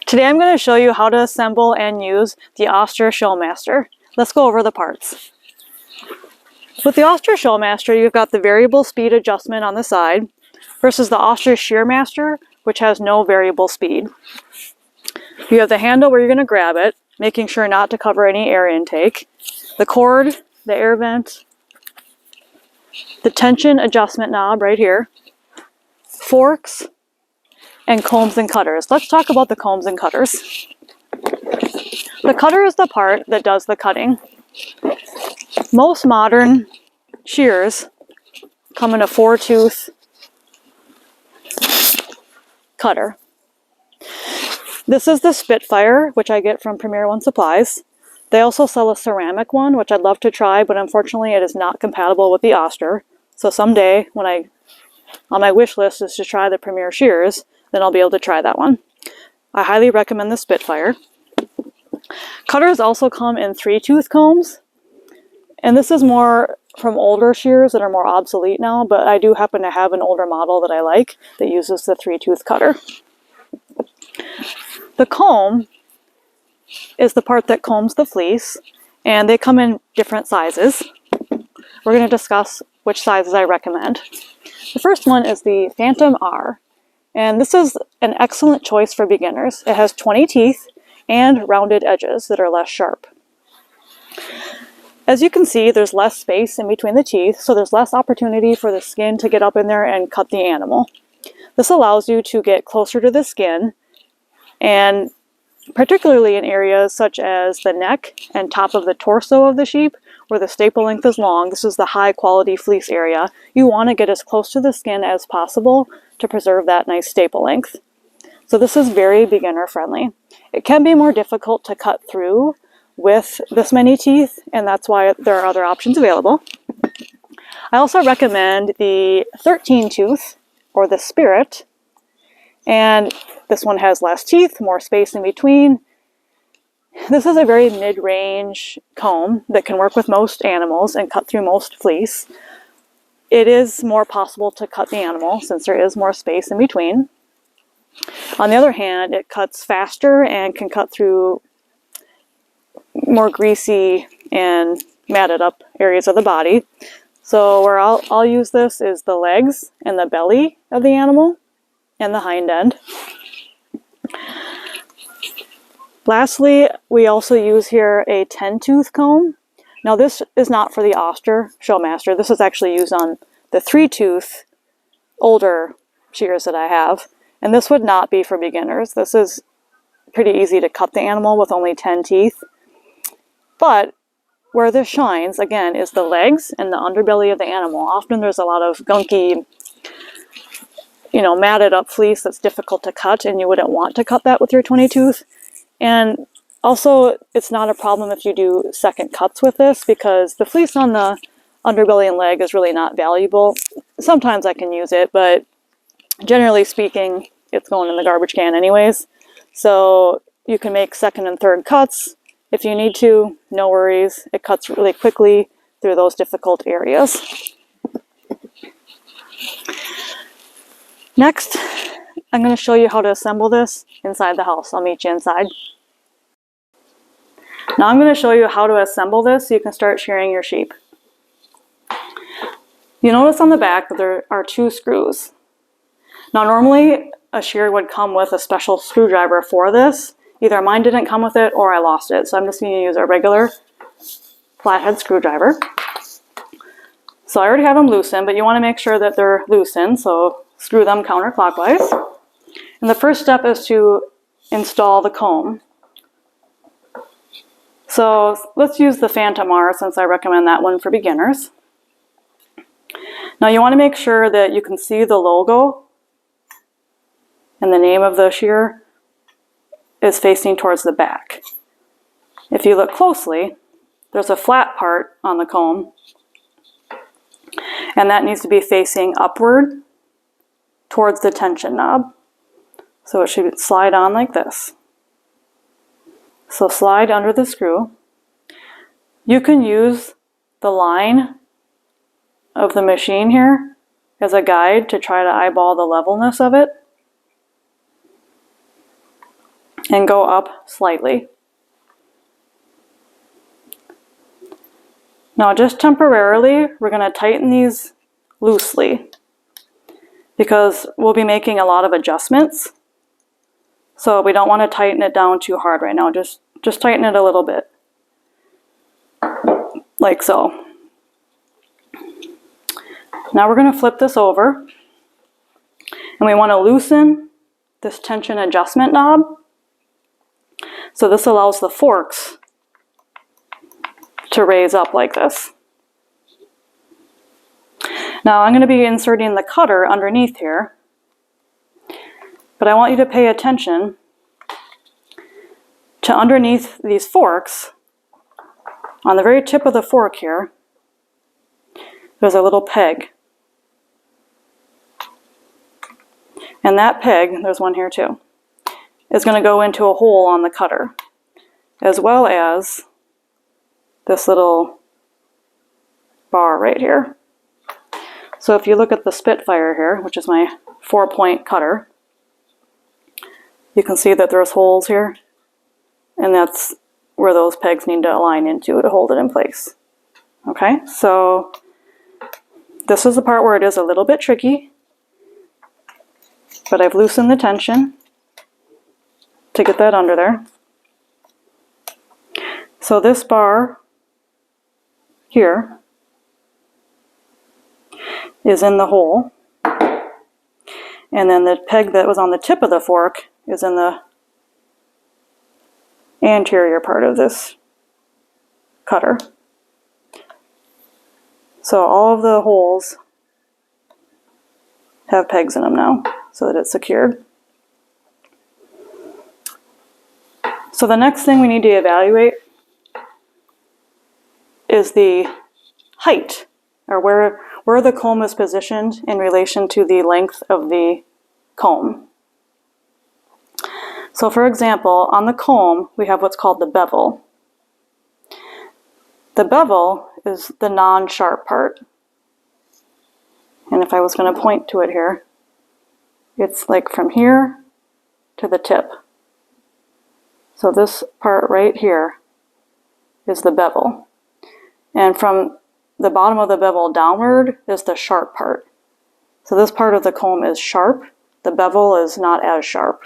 Today I'm going to show you how to assemble and use the Oster Showmaster. Let's go over the parts. With the Oster Showmaster, you've got the variable speed adjustment on the side versus the Oster Shearmaster, which has no variable speed. You have the handle where you're going to grab it, making sure not to cover any air intake, the cord, the air vent, the tension adjustment knob right here, forks, and combs and cutters. Let's talk about the combs and cutters. The cutter is the part that does the cutting. Most modern shears come in a 4-tooth cutter. This is the Spitfire, which I get from Premier One Supplies. They also sell a ceramic one, which I'd love to try, but unfortunately it is not compatible with the Oster. So someday, when on my wish list is to try the Premier Shears, then I'll be able to try that one. I highly recommend the Spitfire. Cutters also come in 3-tooth combs, and this is more from older shears that are more obsolete now, but I do happen to have an older model that I like that uses the 3-tooth cutter. The comb is the part that combs the fleece, and they come in different sizes. We're going to discuss which sizes I recommend. The first one is the Phantom R, and this is an excellent choice for beginners. It has 20 teeth and rounded edges that are less sharp. As you can see, there's less space in between the teeth, so there's less opportunity for the skin to get up in there and cut the animal. This allows you to get closer to the skin, and particularly in areas such as the neck and top of the torso of the sheep, where the staple length is long. This is the high quality fleece area. You want to get as close to the skin as possible to preserve that nice staple length. So this is very beginner friendly. It can be more difficult to cut through with this many teeth, and that's why there are other options available. I also recommend the 13-tooth or the Spirit, and this one has less teeth, more space in between. This is a very mid-range comb that can work with most animals and cut through most fleece. It is more possible to cut the animal since there is more space in between. On the other hand, it cuts faster and can cut through more greasy and matted up areas of the body. So where I'll use this is the legs and the belly of the animal and the hind end. Lastly, we also use here a 10-tooth comb. Now this is not for the Oster Showmaster. This is actually used on the 3-tooth older shears that I have. And this would not be for beginners. This is pretty easy to cut the animal with only 10 teeth. But where this shines, again, is the legs and the underbelly of the animal. Often there's a lot of gunky, matted up fleece that's difficult to cut, and you wouldn't want to cut that with your 20-tooth. And also, it's not a problem if you do second cuts with this, because the fleece on the underbelly and leg is really not valuable. Sometimes I can use it, but generally speaking, it's going in the garbage can anyways. So you can make second and third cuts if you need to, no worries. It cuts really quickly through those difficult areas. Next, I'm going to show you how to assemble this inside the house. I'll meet you inside. Now I'm going to show you how to assemble this so you can start shearing your sheep. You notice on the back that there are 2 screws. Now normally a shear would come with a special screwdriver for this. Either mine didn't come with it or I lost it. So I'm just going to use a regular flathead screwdriver. So I already have them loosened, but you want to make sure that they're loosened. So screw them counterclockwise. And the first step is to install the comb. So let's use the Phantom R since I recommend that one for beginners. Now you want to make sure that you can see the logo and the name of the shear is facing towards the back. If you look closely, there's a flat part on the comb, and that needs to be facing upward towards the tension knob. So it should slide on like this. So slide under the screw. You can use the line of the machine here as a guide to try to eyeball the levelness of it. and go up slightly. Now just temporarily, we're going to tighten these loosely because we'll be making a lot of adjustments. So we don't want to tighten it down too hard right now. Just tighten it a little bit, like so. Now we're going to flip this over, and we want to loosen this tension adjustment knob. So this allows the forks to raise up like this. Now I'm going to be inserting the cutter underneath here, but I want you to pay attention to underneath these forks. On the very tip of the fork here, there's a little peg. And that peg, there's one here too, is going to go into a hole on the cutter, as well as this little bar right here. So if you look at the Spitfire here, which is my 4-point cutter, you can see that there's holes here, and that's where those pegs need to align into to hold it in place. Okay, so this is the part where it is a little bit tricky, but I've loosened the tension to get that under there. So this bar here is in the hole, and then the peg that was on the tip of the fork is in the anterior part of this cutter. So all of the holes have pegs in them now so that it's secured. So the next thing we need to evaluate is the height, or where the comb is positioned in relation to the length of the comb. So for example, on the comb, we have what's called the bevel. The bevel is the non-sharp part. And if I was going to point to it here, it's like from here to the tip. So this part right here is the bevel. And from the bottom of the bevel downward is the sharp part. So this part of the comb is sharp. The bevel is not as sharp.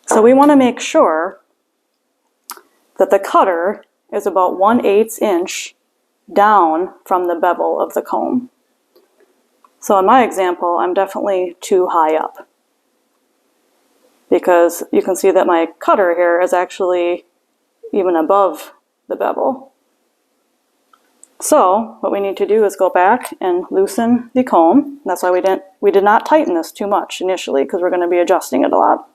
So we want to make sure that the cutter is about 1/8 inch down from the bevel of the comb. So in my example, I'm definitely too high up, because you can see that my cutter here is actually even above the bevel. So what we need to do is go back and loosen the comb. That's why we did not tighten this too much initially, because we're going to be adjusting it a lot.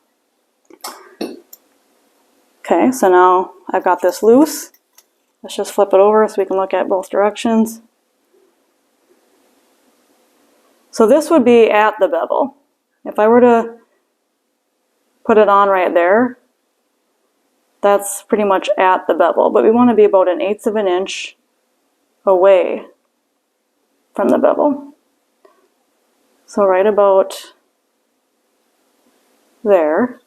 Okay, so now I've got this loose. Let's just flip it over so we can look at both directions. So this would be at the bevel. If I were to put it on right there, that's pretty much at the bevel, but we want to be about 1/8 of an inch away from the bevel. So right about there.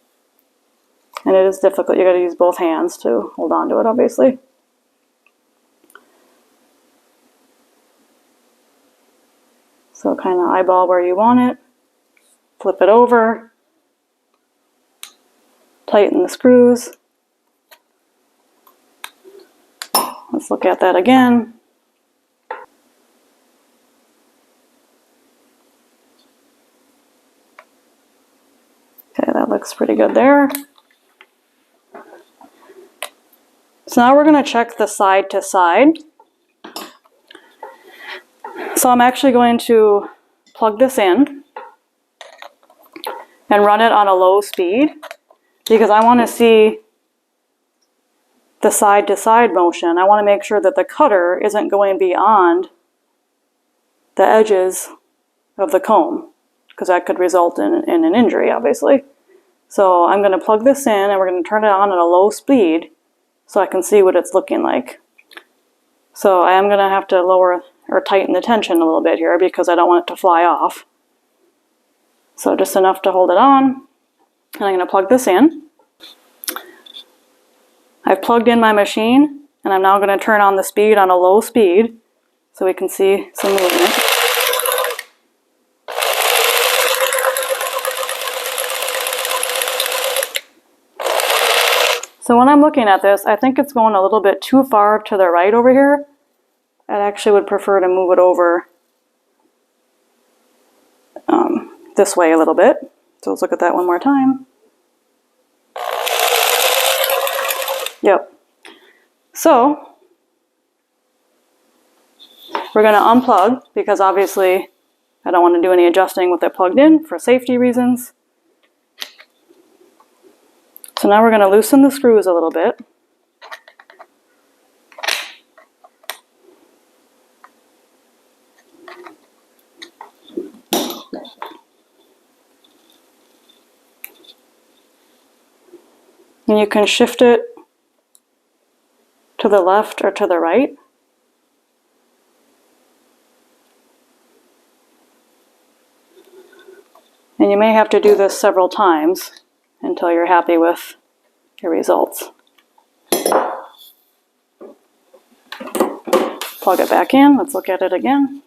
And it is difficult. You got to use both hands to hold on to it, obviously. So kind of eyeball where you want it. Flip it over. Tighten the screws. Let's look at that again. Okay, that looks pretty good there. So now we're going to check the side to side. So I'm actually going to plug this in and run it on a low speed, because I want to see the side to side motion. I want to make sure that the cutter isn't going beyond the edges of the comb, because that could result in an injury, obviously. So I'm going to plug this in, and we're going to turn it on at a low speed so I can see what it's looking like. So I am going to have to lower or tighten the tension a little bit here, because I don't want it to fly off. So just enough to hold it on. And I'm going to plug this in. I've plugged in my machine, and I'm now going to turn on the speed on a low speed so we can see some movement. So when I'm looking at this, I think it's going a little bit too far to the right over here. I actually would prefer to move it over this way a little bit. So let's look at that one more time. Yep. So we're going to unplug because obviously I don't want to do any adjusting with it plugged in for safety reasons. So now we're going to loosen the screws a little bit. And you can shift it to the left or to the right. And you may have to do this several times until you're happy with your results. Plug it back in. Let's look at it again.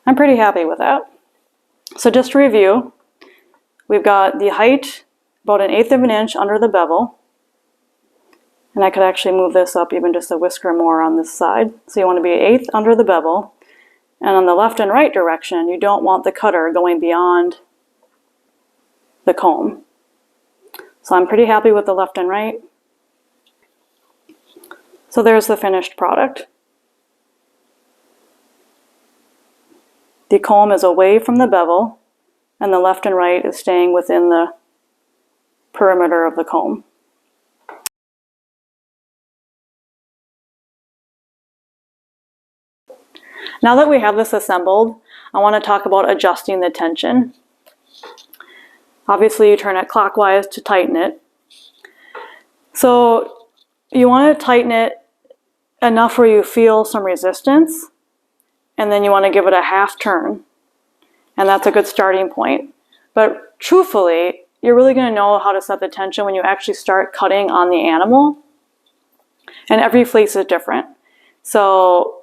I'm pretty happy with that. So just to review, we've got the height about 1/8 of an inch under the bevel. And I could actually move this up even just a whisker more on this side. So you want to be 1/8 under the bevel. And on the left and right direction, you don't want the cutter going beyond the comb. So I'm pretty happy with the left and right. So there's the finished product. The comb is away from the bevel, and the left and right is staying within the perimeter of the comb. Now that we have this assembled, I want to talk about adjusting the tension. Obviously, you turn it clockwise to tighten it. So you want to tighten it enough where you feel some resistance, and then you want to give it a half turn. And that's a good starting point. But truthfully, you're really going to know how to set the tension when you actually start cutting on the animal. And every fleece is different. So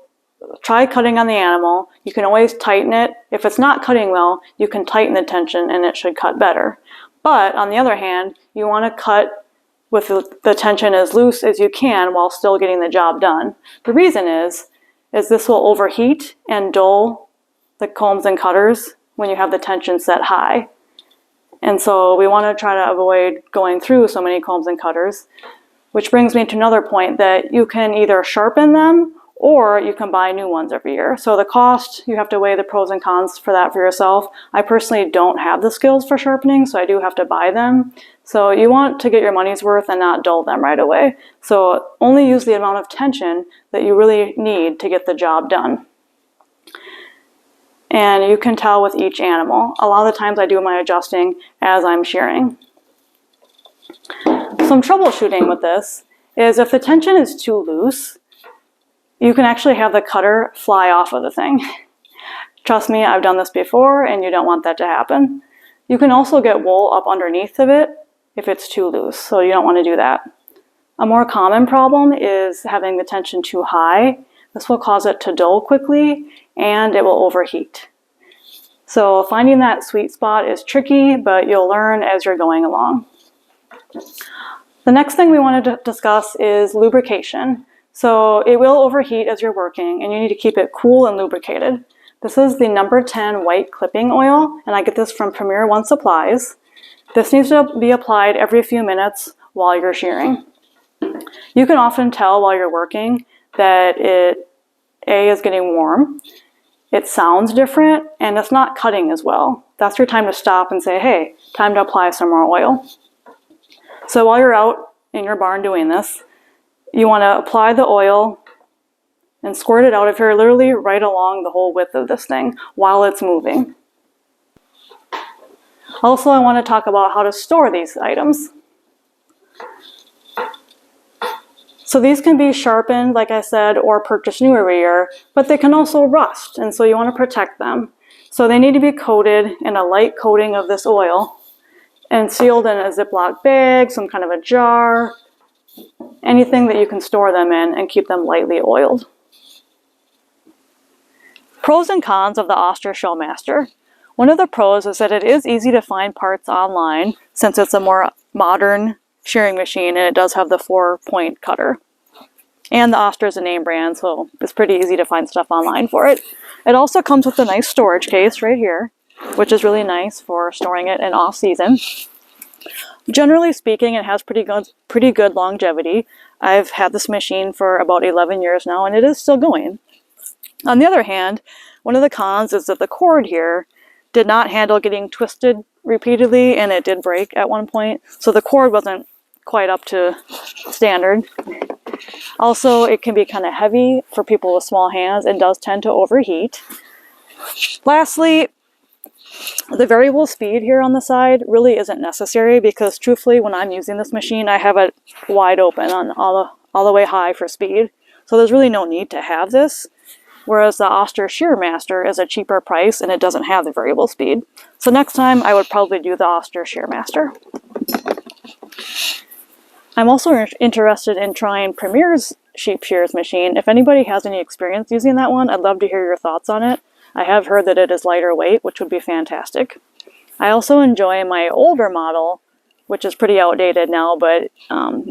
try cutting on the animal. You can always tighten it. If it's not cutting well, you can tighten the tension and it should cut better. But on the other hand, you want to cut with the tension as loose as you can while still getting the job done. The reason is this will overheat and dull the combs and cutters when you have the tension set high. And so we want to try to avoid going through so many combs and cutters, which brings me to another point that you can either sharpen them or you can buy new ones every year. So the cost, you have to weigh the pros and cons for that for yourself. I personally don't have the skills for sharpening, so I do have to buy them. So you want to get your money's worth and not dull them right away. So only use the amount of tension that you really need to get the job done. And you can tell with each animal. A lot of the times I do my adjusting as I'm shearing. Some troubleshooting with this is if the tension is too loose, you can actually have the cutter fly off of the thing. Trust me, I've done this before and you don't want that to happen. You can also get wool up underneath of it if it's too loose, so you don't want to do that. A more common problem is having the tension too high. This will cause it to dull quickly and it will overheat. So finding that sweet spot is tricky, but you'll learn as you're going along. The next thing we want to discuss is lubrication. So it will overheat as you're working and you need to keep it cool and lubricated. This is the number 10 white clipping oil, and I get this from Premier One Supplies. This needs to be applied every few minutes while you're shearing. You can often tell while you're working that it is getting warm, it sounds different, and it's not cutting as well. That's your time to stop and say, hey, time to apply some more oil. So while you're out in your barn doing this, you want to apply the oil and squirt it out if you're literally right along the whole width of this thing while it's moving. Also, I want to talk about how to store these items. So these can be sharpened, like I said, or purchased new every year, but they can also rust, and so you want to protect them. So they need to be coated in a light coating of this oil and sealed in a Ziploc bag, some kind of a jar, anything that you can store them in and keep them lightly oiled. Pros and cons of the Oster Showmaster. One of the pros is that it is easy to find parts online since it's a more modern shearing machine and it does have the 4-point cutter. And the Oster is a name brand, so it's pretty easy to find stuff online for it. It also comes with a nice storage case right here, which is really nice for storing it in off-season. Generally speaking, it has pretty good longevity. I've had this machine for about 11 years now, and it is still going. On the other hand, one of the cons is that the cord here did not handle getting twisted repeatedly, and it did break at one point, so the cord wasn't quite up to standard. Also, it can be kind of heavy for people with small hands and does tend to overheat. Lastly, the variable speed here on the side really isn't necessary because truthfully, when I'm using this machine, I have it wide open on all the way high for speed. So there's really no need to have this. Whereas the Oster Shearmaster is a cheaper price and it doesn't have the variable speed. So next time I would probably do the Oster Shearmaster. I'm also interested in trying Premier's sheep shears machine. If anybody has any experience using that one, I'd love to hear your thoughts on it. I have heard that it is lighter weight, which would be fantastic. I also enjoy my older model, which is pretty outdated now, but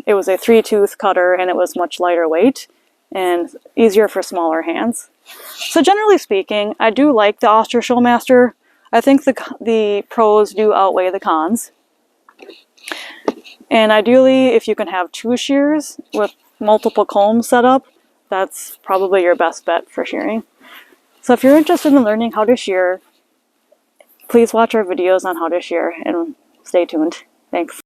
it was a 3-tooth cutter and it was much lighter weight and easier for smaller hands. So generally speaking, I do like the Oster Showmaster. I think the pros do outweigh the cons. And ideally, if you can have 2 shears with multiple combs set up, that's probably your best bet for shearing. So if you're interested in learning how to shear, please watch our videos on how to shear and stay tuned. Thanks.